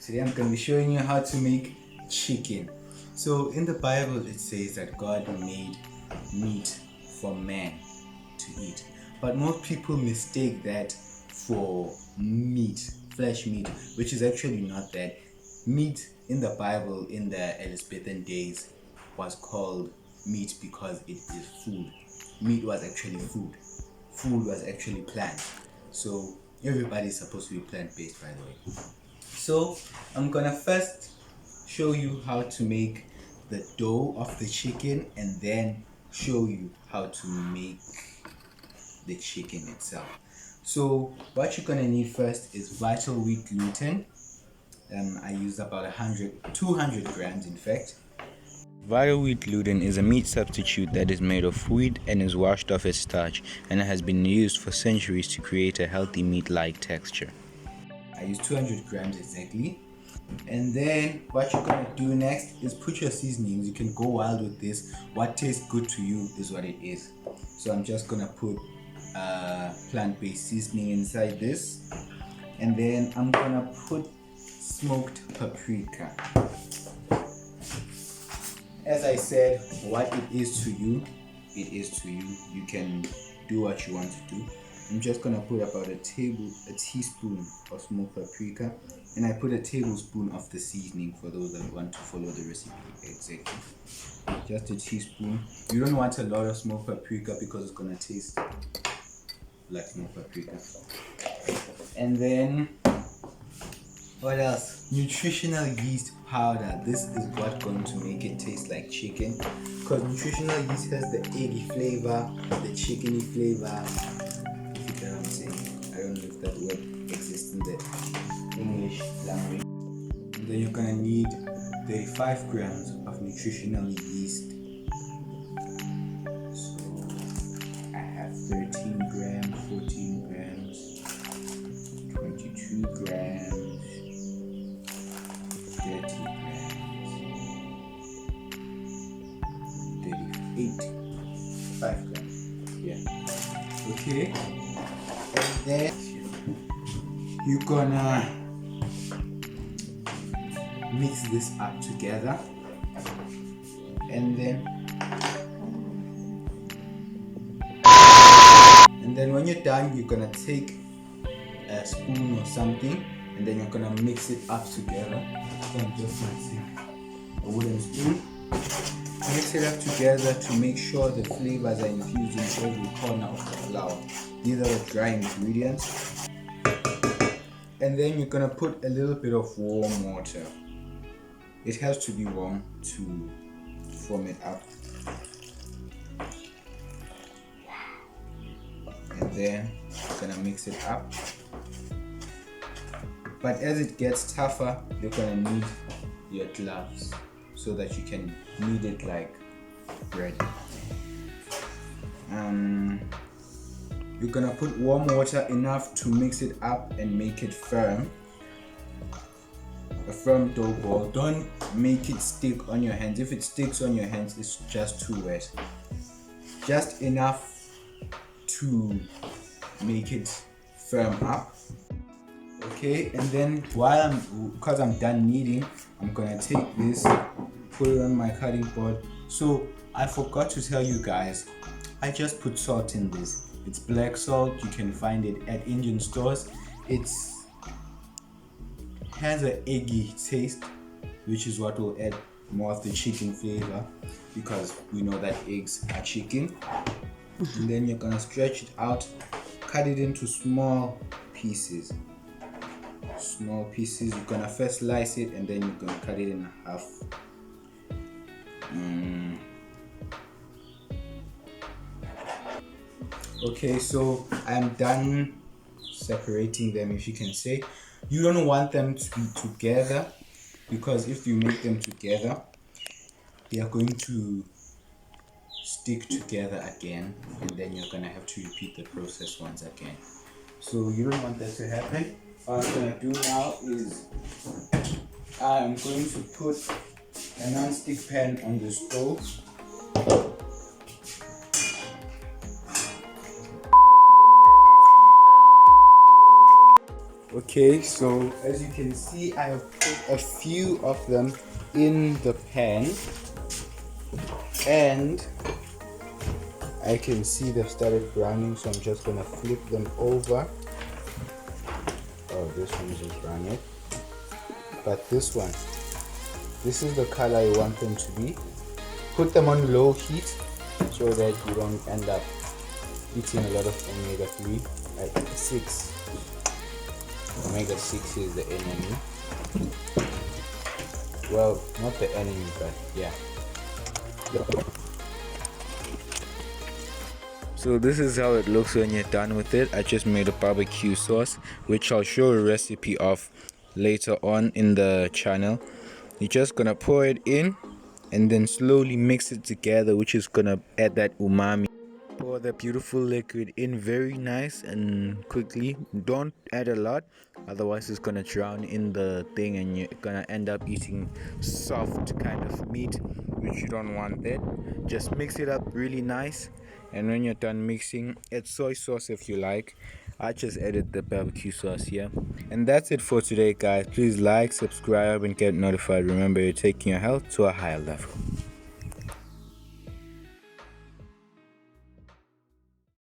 Today I'm going to be showing you how to make chicken. So in the Bible it says that God made meat for man to eat. But most people mistake that for meat, flesh meat, which is actually not that. Meat in the Bible in the Elizabethan days was called meat because it is food. Meat was actually food. Food was actually plant. So everybody's supposed to be plant-based, by the way. So I'm gonna first show you how to make the dough of the chicken and then show you how to make the chicken itself. So what you're gonna need first is vital wheat gluten. I used about 200 grams in fact. Vital wheat gluten is a meat substitute that is made of wheat and is washed off its starch and has been used for centuries to create a healthy meat-like texture. I use 200 grams exactly. And then what you're gonna do next is put your seasonings. You can go wild with this. What tastes good to you is what it is. So I'm just gonna put plant-based seasoning inside this, and then I'm gonna put smoked paprika. As I said, what it is to you, it is to you. You can do what you want to do. I'm just gonna put about a teaspoon of smoked paprika, and I put a tablespoon of the seasoning for those that want to follow the recipe exactly. Just a teaspoon. You don't want a lot of smoked paprika because it's gonna taste like smoked paprika. And then what else? Nutritional yeast powder. This is what's going to make it taste like chicken, because nutritional yeast has the eggy flavor, the chickeny flavor. I don't know if that word exists in the English language. And then you're gonna need 35 grams of nutritional yeast. So I have 13 grams, 14 grams, 22 grams, 30 grams, 38, 5 grams. Yeah. Okay. And then you're gonna mix this up together, and then when you're done, you're gonna take a spoon or something, and then you're gonna mix it up together. Just a wooden spoon. Mix it up together to make sure the flavors are infused in every corner of the flour. These are the dry ingredients. And then you're gonna put a little bit of warm water. It has to be warm to form it up. And then you're gonna mix it up. But as it gets tougher, you're gonna need your gloves so that you can knead it like bread. You're gonna put warm water enough to mix it up and make it firm. A firm dough ball. Don't make it stick on your hands. If it sticks on your hands, it's just too wet. Just enough to make it firm up. Okay, and then because I'm done kneading, I'm gonna take this, put it on my cutting board. So I forgot to tell you guys, I just put salt in this. It's black salt. You can find it at Indian stores. It has an eggy taste, which is what will add more of the chicken flavor, because we know that eggs are chicken. And then you're gonna stretch it out, cut it into small pieces. You're gonna first slice it, and then you're gonna cut it in half. Okay, so I'm done separating them, if you can say. You don't want them to be together, because if you make them together, they are going to stick together again, and then you're gonna have to repeat the process once again. So you don't want that to happen. What I'm gonna do now is I'm going to put a non-stick pan on the stove. Okay, so as you can see, I have put a few of them in the pan, and I can see they've started browning, so I'm just gonna flip them over. Oh, this one just brown it. But this is the color you want them to be. Put them on low heat so that you don't end up eating a lot of omega-3 at 6. Omega-6 is the enemy. Well, not the enemy, but yeah. So this is how it looks when you're done with it. I just made a barbecue sauce, which I'll show a recipe of later on in the channel. You're just gonna pour it in and then slowly mix it together, which is gonna add that umami. Pour the beautiful liquid in very nice and quickly. Don't add a lot, otherwise it's gonna drown in the thing and you're gonna end up eating soft kind of meat, which you don't want that. Just mix it up really nice, and when you're done mixing, add soy sauce if you like. I just added the barbecue sauce here. And that's it for today, guys. Please like, subscribe, and get notified. Remember, you're taking your health to a higher level.